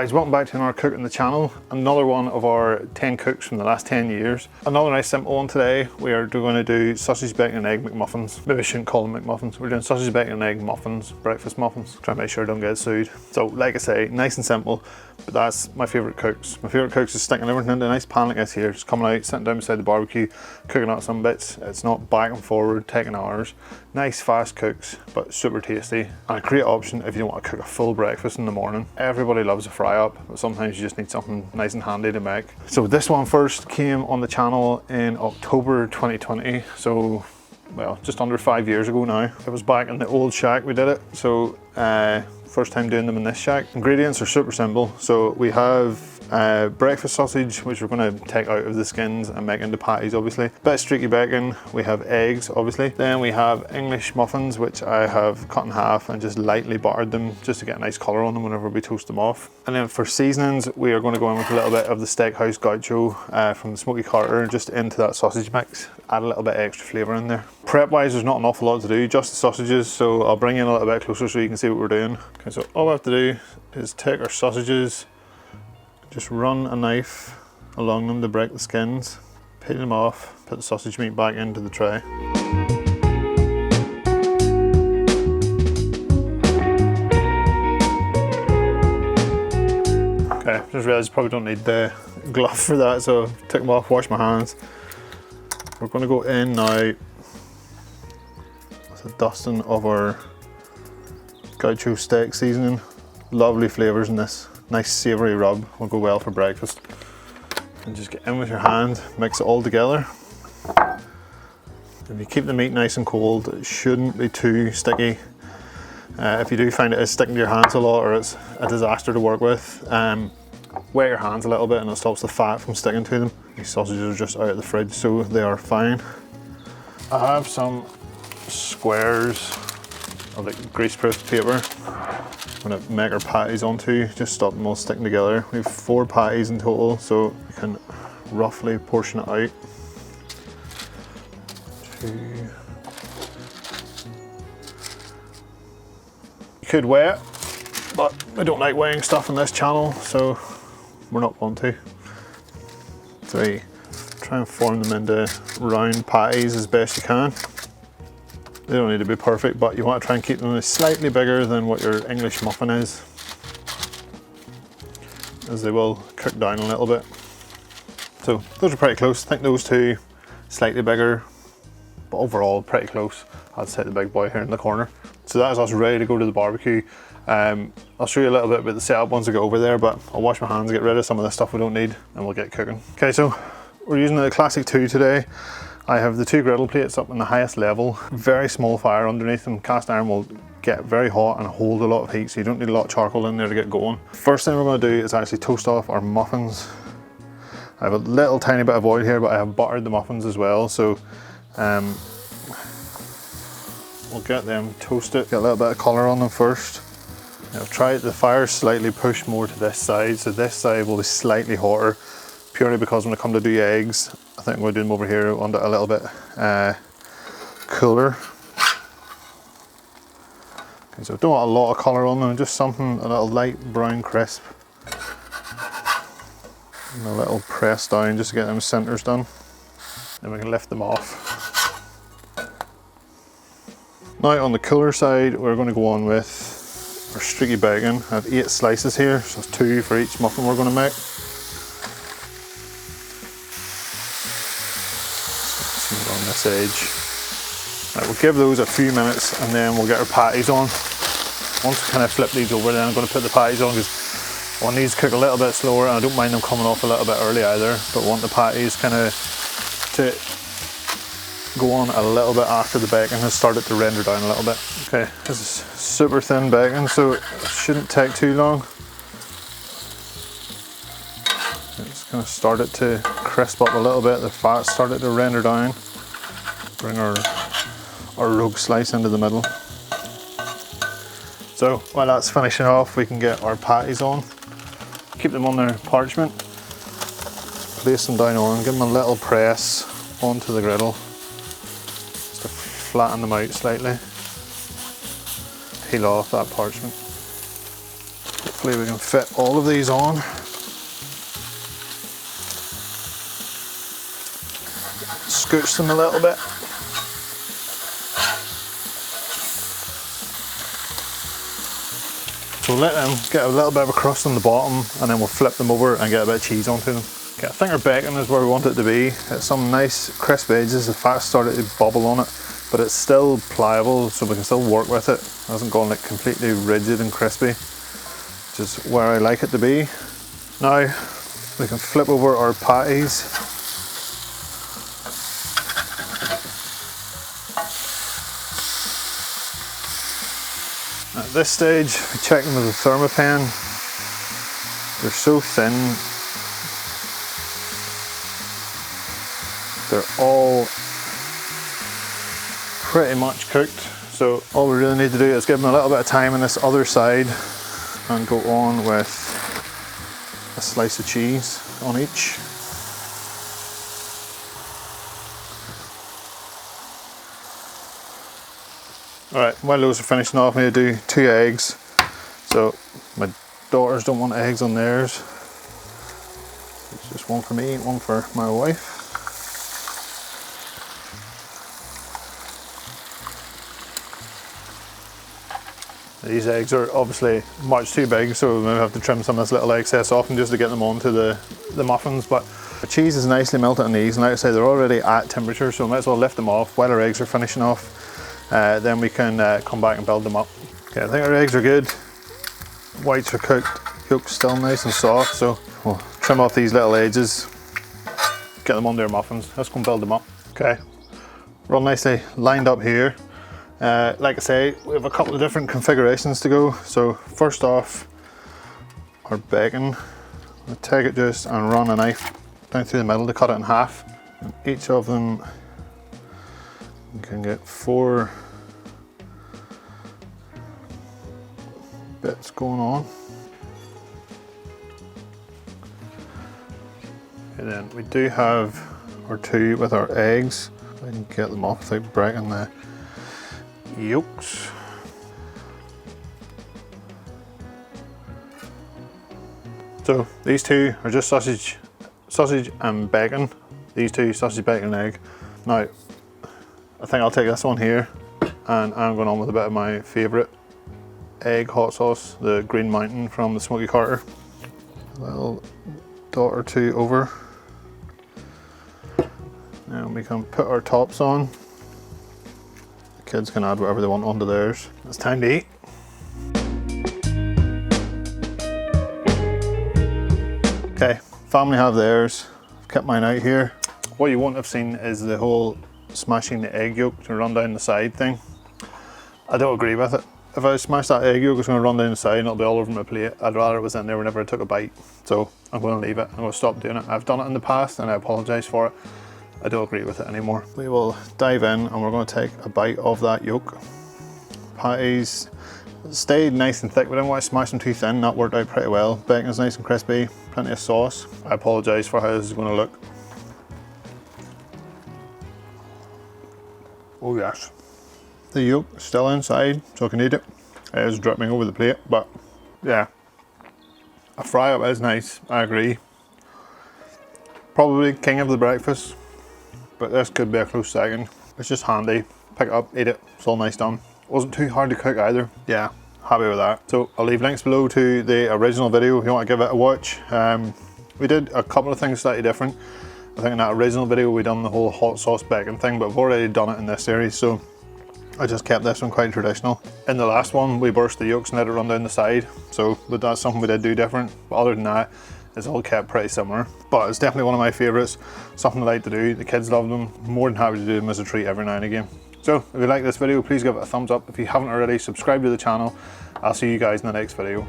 Guys, welcome back to another cook on the channel. Another one of our 10 cooks from the last 10 years. Another nice simple one today. We are going to do sausage, bacon and egg McMuffins. Maybe I shouldn't call them McMuffins. We're doing sausage, bacon and egg muffins, breakfast muffins. Try to make sure I don't get sued. So like I say, nice and simple, but that's my favourite cooks. My favourite cooks is sticking everything into a nice pan like this here. Just coming out, sitting down beside the barbecue, cooking out some bits. It's not back and forward, taking hours. Nice fast cooks, but super tasty. And a great option if you don't want to cook a full breakfast in the morning. Everybody loves a fry up, but sometimes you just need something nice and handy to make. So this one first came on the channel in October 2020. So, well, just under 5 years ago now. It was back in the old shack we did it. So, first time doing them in this shack. Ingredients are super simple. So we have breakfast sausage, which we're going to take out of the skins and make into patties, obviously. Bit of streaky bacon. We have eggs, obviously. Then we have English muffins, which I have cut in half and just lightly buttered them just to get a nice colour on them whenever we toast them off. And then for seasonings, we are going to go in with a little bit of the steakhouse gaucho from the Smoky Carter just into that sausage mix. Add a little bit of extra flavour in there. Prep wise, there's not an awful lot to do, just the sausages. So I'll bring you in a little bit closer so you can see what we're doing. Okay, so all we have to do is take our sausages, just run a knife along them to break the skins, peel them off, put the sausage meat back into the tray. Okay, just realised you probably don't need the glove for that, so take them off, wash my hands. We're going to go in now with a dusting of our gaucho steak seasoning. Lovely flavours in this. Nice savoury rub will go well for breakfast. And just get in with your hand, mix it all together. If you keep the meat nice and cold, it shouldn't be too sticky. If you do find it is sticking to your hands a lot or it's a disaster to work with, wet your hands a little bit and it stops the fat from sticking to them. These sausages are just out of the fridge, so they are fine. I have some squares of like greaseproof paper I'm going to make our patties onto, just stop them all sticking together. We have 4 patties in total, so we can roughly portion it out. 2. You could weigh it, but I don't like weighing stuff on this channel, so we're not going to. 3. Try and form them into round patties as best you can. They don't need to be perfect, but you want to try and keep them slightly bigger than what your English muffin is, as they will cook down a little bit. So those are pretty close. I think those 2 slightly bigger, but overall pretty close. I'd say the big boy here in the corner. So that is us ready to go to the barbecue. I'll show you a little bit about the setup once I get over there, but I'll wash my hands, get rid of some of the stuff we don't need, and we'll get cooking. Okay, so we're using the Classic 2 today. I have the 2 griddle plates up on the highest level, very small fire underneath them. Cast iron will get very hot and hold a lot of heat, so you don't need a lot of charcoal in there to get going. First thing we're going to do is actually toast off our muffins. I have a little tiny bit of oil here, but I have buttered the muffins as well, so we'll get them toasted, get a little bit of colour on them first. Now try the fire slightly pushed more to this side, so this side will be slightly hotter, purely because when I come to do eggs, I think I'm going to do them over here. I want it a little bit cooler. Okay, so don't want a lot of colour on them, just something a little light brown crisp. And a little press down just to get them centres done. Then we can lift them off. Now on the cooler side, we're going to go on with our streaky bacon. I have 8 slices here, so it's 2 for each muffin we're going to make. On this edge. Right, we'll give those a few minutes and then we'll get our patties on. Once we kind of flip these over, then I'm going to put the patties on because I want these to cook a little bit slower, and I don't mind them coming off a little bit early either, but I want the patties kind of to go on a little bit after the bacon has started to render down a little bit. Okay, this is super thin bacon, so it shouldn't take too long. It's kind of started to crisp up a little bit, the fat started to render down. Bring our rogue slice into the middle. So while that's finishing off, we can get our patties on. Keep them on their parchment. Place them down on, give them a little press onto the griddle, just to flatten them out slightly. Peel off that parchment. Hopefully we can fit all of these on. Scooch them a little bit. So we'll let them get a little bit of a crust on the bottom, and then we'll flip them over and get a bit of cheese onto them. Okay, I think our bacon is where we want it to be. It's some nice crisp edges, the fat started to bubble on it, but it's still pliable, so we can still work with it. It hasn't gone like completely rigid and crispy, which is where I like it to be. Now we can flip over our patties. At this stage, we check them with a thermopen. They're so thin. They're all pretty much cooked. So all we really need to do is give them a little bit of time on this other side and go on with a slice of cheese on each. Alright, while those are finishing off, I'm going to do 2 eggs. So my daughters don't want eggs on theirs. It's just one for me, one for my wife. These eggs are obviously much too big, so we have to trim some of this little excess off and just to get them onto the muffins. But the cheese is nicely melted on these, and like I say, they're already at temperature, so we might as well lift them off while our eggs are finishing off. Then we can come back and build them up. Okay, I think our eggs are good. Whites are cooked, yolk's still nice and soft, so we'll trim off these little edges, get them onto our muffins. Let's go and build them up. Okay, we're all nicely lined up here. Like I say, we have a couple of different configurations to go. So first off, our bacon. We'll take it just and run a knife down through the middle to cut it in half. And each of them, you can get 4 bits going on. And then we do have our 2 with our eggs. I can get them off without breaking the yolks. So these 2 are just sausage and bacon. These 2, sausage, bacon, and egg. Now, I think I'll take this one here, and I'm going on with a bit of my favourite egg hot sauce, the Green Mountain from the Smoky Carter. A little dot or 2 over. Now we can put our tops on. The kids can add whatever they want onto theirs. It's time to eat. Okay, family have theirs. I've kept mine out here. What you won't have seen is the whole smashing the egg yolk to run down the side thing. I don't agree with it. If I smash that egg yolk, it's going to run down the side and it'll be all over my plate. I'd rather it was in there whenever I took a bite. So I'm going to leave it. I'm going to stop doing it. I've done it in the past and I apologise for it. I don't agree with it anymore. We will dive in and we're going to take a bite of that yolk. Patties stayed nice and thick. We didn't want to smash them too thin. That worked out pretty well. Bacon's nice and crispy. Plenty of sauce. I apologise for how this is going to look. Oh yes. The yolk is still inside, so I can eat it. It is dripping over the plate, but yeah. A fry up is nice, I agree. Probably king of the breakfast, but this could be a close second. It's just handy. Pick it up, eat it. It's all nice done. Wasn't too hard to cook either. Yeah, happy with that. So I'll leave links below to the original video if you want to give it a watch. We did a couple of things slightly different. I think in that original video we done the whole hot sauce bacon thing, but I've already done it in this series, so I just kept this one quite traditional. In the last one we burst the yolks and let it run down the side, so that's something we did do different. But other than that, it's all kept pretty similar. But it's definitely one of my favourites, something I like to do. The kids love them. More than happy to do them as a treat every now and again. So if you like this video, please give it a thumbs up. If you haven't already, subscribe to the channel. I'll see you guys in the next video.